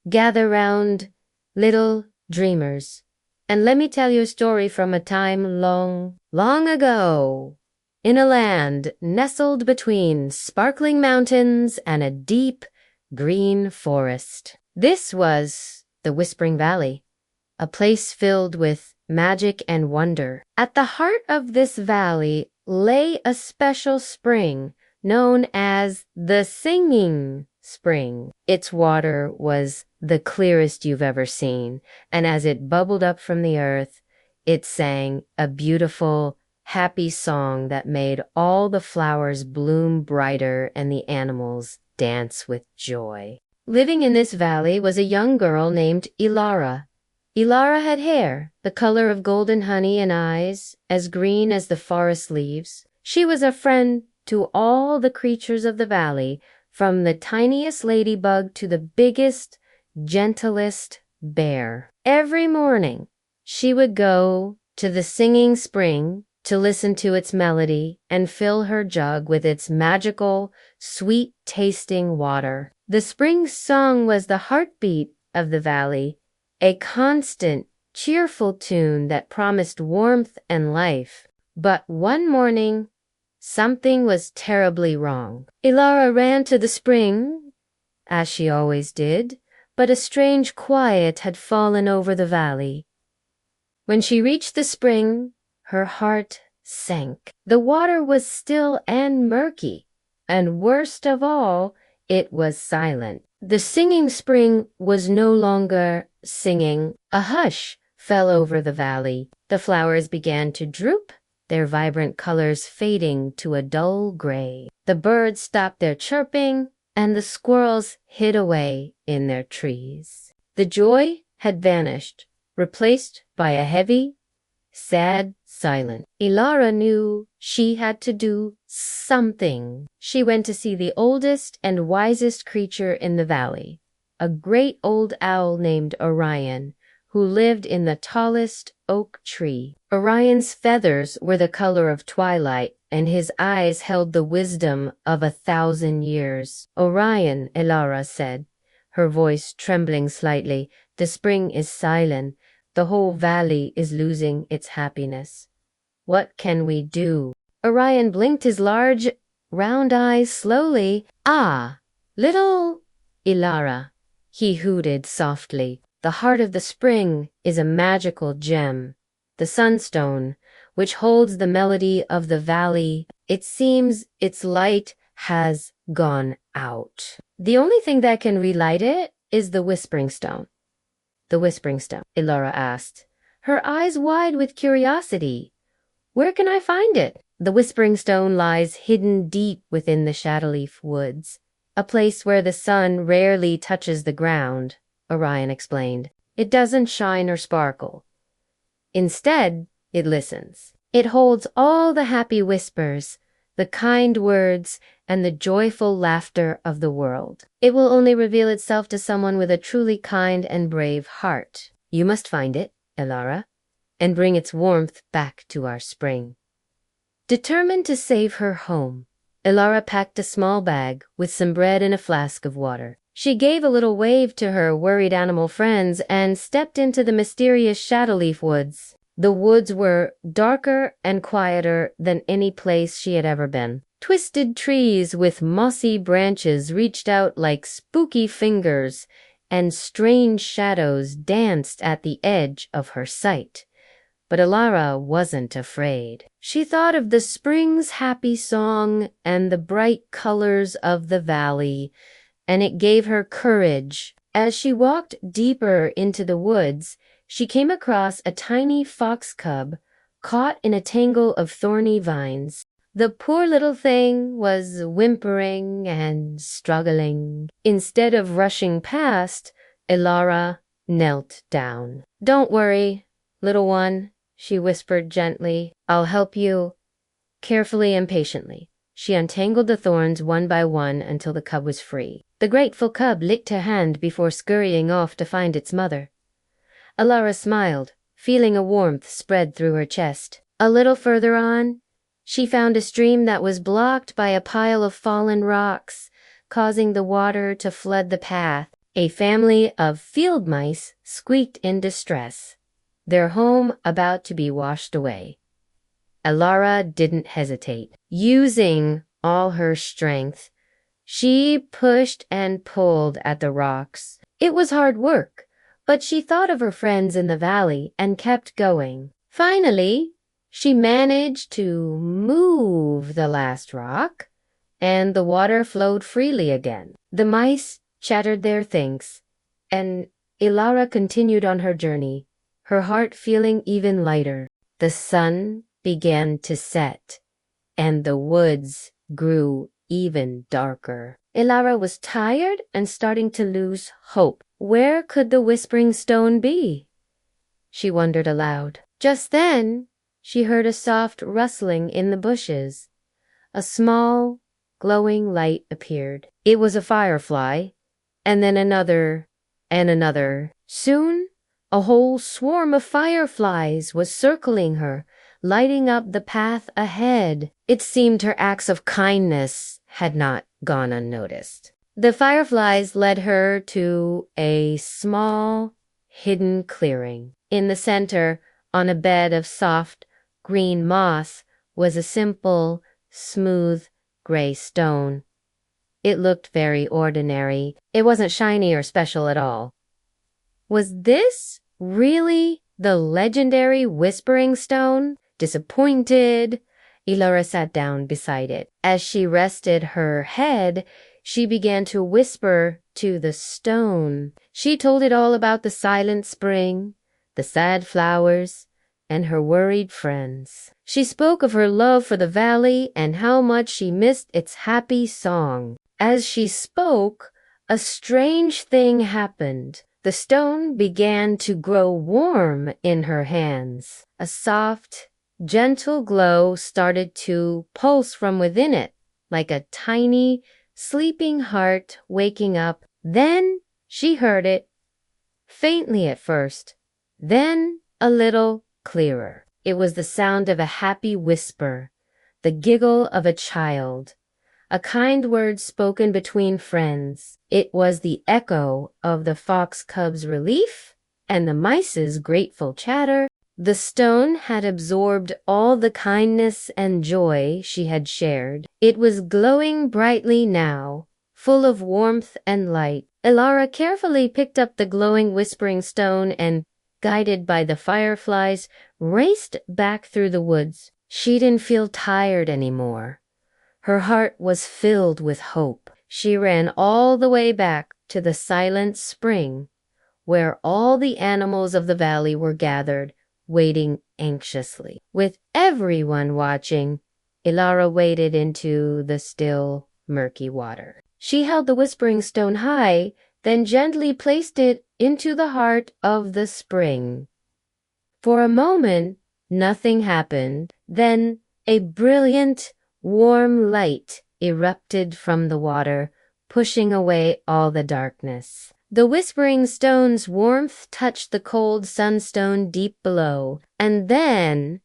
Gather round, little dreamers, and let me tell you a story from a time long, long ago, in a land nestled between sparkling mountains and a deep green forest. This was the Whispering Valley, a place filled with magic and wonder. At the heart of this valley lay a special spring known as the Singing Spring. Its water was the clearest you've ever seen, and as it bubbled up from the earth, it sang a beautiful, happy song that made all the flowers bloom brighter and the animals dance with joy. Living in this valley was a young girl named Ilara. Ilara had hair, the color of golden honey, and eyes as green as the forest leaves. She was a friend to all the creatures of the valley, from the tiniest ladybug to the biggest, gentlest bear. Every morning, she would go to the Singing Spring to listen to its melody and fill her jug with its magical, sweet-tasting water. The spring song was the heartbeat of the valley, a constant, cheerful tune that promised warmth and life. But one morning, something was terribly wrong. Ilara ran to the spring, as she always did, but a strange quiet had fallen over the valley. When she reached the spring, her heart sank. The water was still and murky, and worst of all, it was silent. The Singing Spring was no longer singing. A hush fell over the valley. The flowers began to droop, their vibrant colors fading to a dull gray. The birds stopped their chirping, and the squirrels hid away in their trees. The joy had vanished, replaced by a heavy, sad silence. Ilara knew she had to do something. She went to see the oldest and wisest creature in the valley, a great old owl named Orion, who lived in the tallest oak tree. Orion's feathers were the color of twilight, and his eyes held the wisdom of 1,000 years. "Orion," Ilara said, her voice trembling slightly, "the spring is silent. The whole valley is losing its happiness. What can we do?" Orion blinked his large, round eyes slowly. "Ah, little Ilara," he hooted softly. "The heart of the spring is a magical gem, the sunstone, which holds the melody of the valley. It seems its light has gone out. The only thing that can relight it is the Whispering Stone." "The Whispering Stone?" Ilara asked, her eyes wide with curiosity. "Where can I find it?" "The Whispering Stone lies hidden deep within the Shadowleaf Woods, a place where the sun rarely touches the ground," Orion explained. "It doesn't shine or sparkle. Instead, it listens. It holds all the happy whispers, the kind words, and the joyful laughter of the world. It will only reveal itself to someone with a truly kind and brave heart. You must find it, Ilara, and bring its warmth back to our spring." Determined to save her home, Ilara packed a small bag with some bread and a flask of water. She gave a little wave to her worried animal friends and stepped into the mysterious Shadowleaf Woods. The woods were darker and quieter than any place she had ever been. Twisted trees with mossy branches reached out like spooky fingers, and strange shadows danced at the edge of her sight. But Ilara wasn't afraid. She thought of the spring's happy song and the bright colors of the valley, and it gave her courage. As she walked deeper into the woods, she came across a tiny fox cub caught in a tangle of thorny vines. The poor little thing was whimpering and struggling. Instead of rushing past, Ilara knelt down. "Don't worry, little one," she whispered gently. "I'll help you." Carefully and patiently, she untangled the thorns one by one until the cub was free. The grateful cub licked her hand before scurrying off to find its mother. Ilara smiled, feeling a warmth spread through her chest. A little further on, she found a stream that was blocked by a pile of fallen rocks, causing the water to flood the path. A family of field mice squeaked in distress, their home about to be washed away. Elara didn't hesitate. Using all her strength, she pushed and pulled at the rocks. It was hard work, but she thought of her friends in the valley and kept going. Finally, she managed to move the last rock, and the water flowed freely again. The mice chattered their thanks, and Elara continued on her journey, her heart feeling even lighter. The sun began to set, and the woods grew even darker. Elara was tired and starting to lose hope. Where could the Whispering Stone be? She wondered aloud. Just then, she heard a soft rustling in the bushes. A small, glowing light appeared. It was a firefly, and then another, and another. Soon, a whole swarm of fireflies was circling her, lighting up the path ahead. It seemed her acts of kindness had not gone unnoticed. The fireflies led her to a small, hidden clearing. In the center, on a bed of soft, green moss, was a simple, smooth, gray stone. It looked very ordinary. It wasn't shiny or special at all. Was this really the legendary Whispering Stone? Disappointed, Elara sat down beside it. As she rested her head, she began to whisper to the stone. She told it all about the silent spring, the sad flowers, and her worried friends. She spoke of her love for the valley and how much she missed its happy song. As she spoke, a strange thing happened. The stone began to grow warm in her hands. A soft, gentle glow started to pulse from within it, like a tiny, sleeping heart waking up. Then she heard it, faintly at first, then a little clearer. It was the sound of a happy whisper, the giggle of a child, a kind word spoken between friends. It was the echo of the fox cub's relief and the mice's grateful chatter. The stone had absorbed all the kindness and joy she had shared. It was glowing brightly now, full of warmth and light. Elara carefully picked up the glowing Whispering Stone and, guided by the fireflies, raced back through the woods. She didn't feel tired anymore. Her heart was filled with hope. She ran all the way back to the silent spring, where all the animals of the valley were gathered, waiting anxiously. With everyone watching, Elara waded into the still, murky water. She held the Whispering Stone high, then gently placed it into the heart of the spring. For a moment, nothing happened. Then a brilliant, warm light erupted from the water, pushing away all the darkness. The Whispering Stone's warmth touched the cold sunstone deep below, and then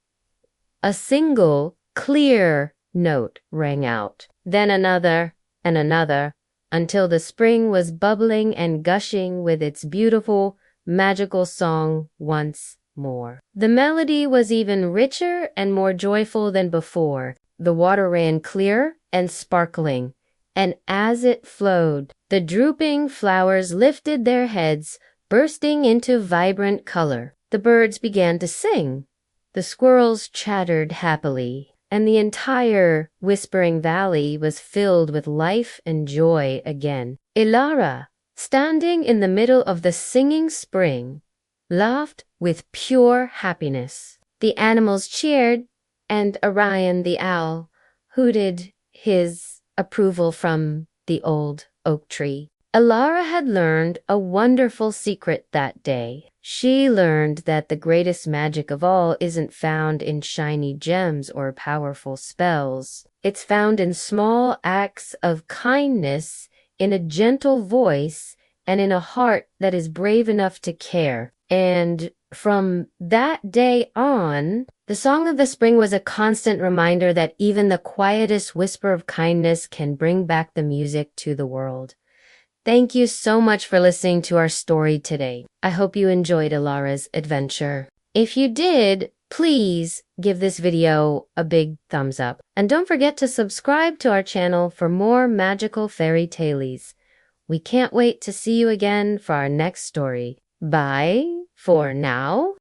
a single, clear note rang out. Then another and another, until the spring was bubbling and gushing with its beautiful, magical song once more. The melody was even richer and more joyful than before. The water ran clear and sparkling, and as it flowed, the drooping flowers lifted their heads, bursting into vibrant color. The birds began to sing. The squirrels chattered happily, and the entire Whispering Valley was filled with life and joy again. Elara, standing in the middle of the singing spring, laughed with pure happiness. The animals cheered, and Orion the owl hooted his approval from the old oak tree. Elara had learned a wonderful secret that day. She learned that the greatest magic of all isn't found in shiny gems or powerful spells. It's found in small acts of kindness, in a gentle voice, and in a heart that is brave enough to care. And from that day on, the Song of the Spring was a constant reminder that even the quietest whisper of kindness can bring back the music to the world. Thank you so much for listening to our story today. I hope you enjoyed Alara's adventure. If you did, please give this video a big thumbs up. And don't forget to subscribe to our channel for more magical fairy tales. We can't wait to see you again for our next story. Bye for now.